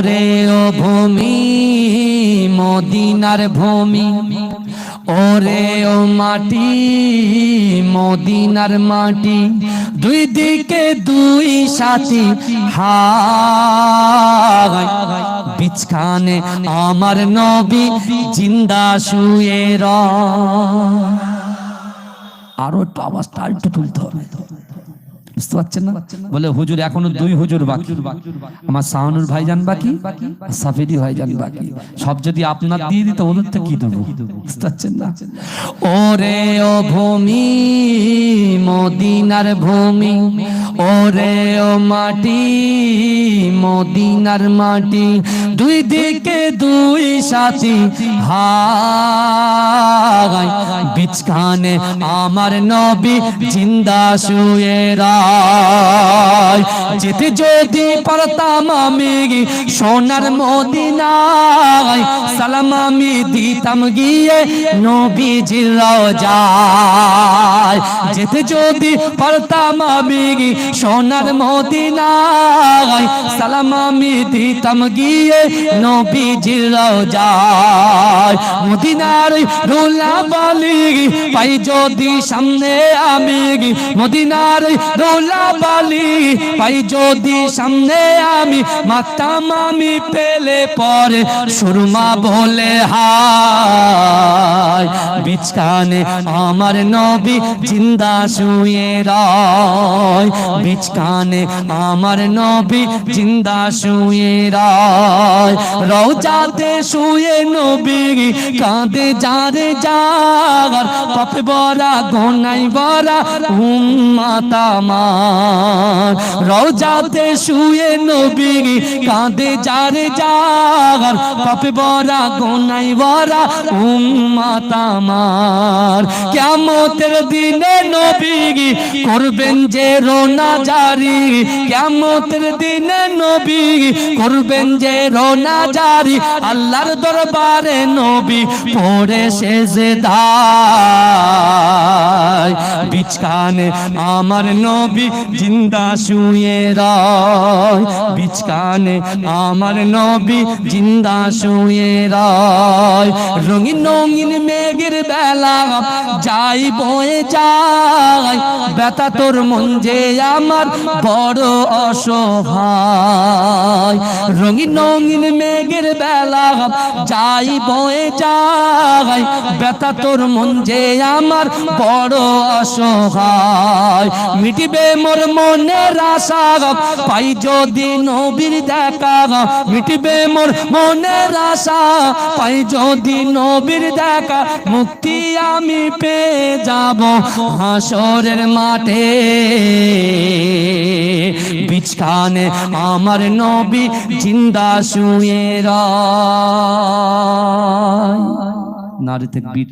ওরে ও ভূমি মদিনার ভূমি, ওরে ও মাটি মদিনার মাটি, দুই দিকে দুই সাথী হায়, বিছখানে আমার নবী জিন্দা শুয়ে রয়। আরো একটু আওয়াজটা একটু তুলতে হবে, বুঝতে পারছেন না? বলে হুজুর এখনো দুই হুজুর বাকি, আমার শাহানুর ভাইজান বাকি, সাফেরি ভাইজান বাকি, সব যদি আপনার দিয়ে দিত ওদের তো কি দেবো, বুঝতে পারছেন না? ওরে ও ভূমি মদিনার ভূমি, ওরে ও মাটি মদিনার মাটি, দুই দিকে দুই সাথী হায়, বিছখানে আমার নবী জিন্দা শুয়ে রয়। যেতে যদি পারতাম আমি সোনার মদিনায়, সালাম আমি দিতাম গিয়ে নবীজির রওজায়। যেতে যদি পারতাম আমি সোনার মদিনায়, সালাম আমি দিতাম গিয়ে নবীজির রওজায়। মদিনার রোলা বালি পাই যদি সামনে আমি, মদিনার রোলা বালি পাই যদি সামনে আমি, মাতাম আমি পেলে পরে সুরমা বলে হায়, বিছখানে আমার নবী জিন্দা শুয়ে রয়, বিছখানে আমার নবী জিন্দা শুয়ে রয়। রওজাতে শুয়ে নবী কাঁদে যারে যার, পাপে ভরা গোনায় ভরা উম্মত আমার। রওজাতে শুয়ে নবী কাঁদে যারে যার, পাপে ভরা গোনায় ভরা উম্মত আমার। কিয়ামতের দিনে নবী করবেন যে রোনা জারি, কিয়ামতের দিনে নবী করবেন যে রোনা জারি, আল্লাহর দরবারে নবী পড়ে সেজদায়, বিছখানে আমার নবী জিন্দা শুয়ে রয়, বিছখানে আমার নবী জিন্দা শুয়ে রয়। রঙিন রঙিন মেঘের বেলা যাই বয়ে যায়, ব্যথা তোর মন যে আমার বড় অসহায়। রঙিন রঙিন মেঘের বেলা যাই বয়ে যায়, ব্যথা তোর মন যে আমার বড় অসহায়। মিটিবে মোর মনের আশা পাই যদি নবীর দেখা, মিটিবে মোর মনের আশা পাই যদি নবীর দেখা, মুক্তি আমি পেয়ে যাব হাসরের মাঠে, বিছখানে আমার নবী জিন্দা শুয়ে রয়। নারে তাকবীর।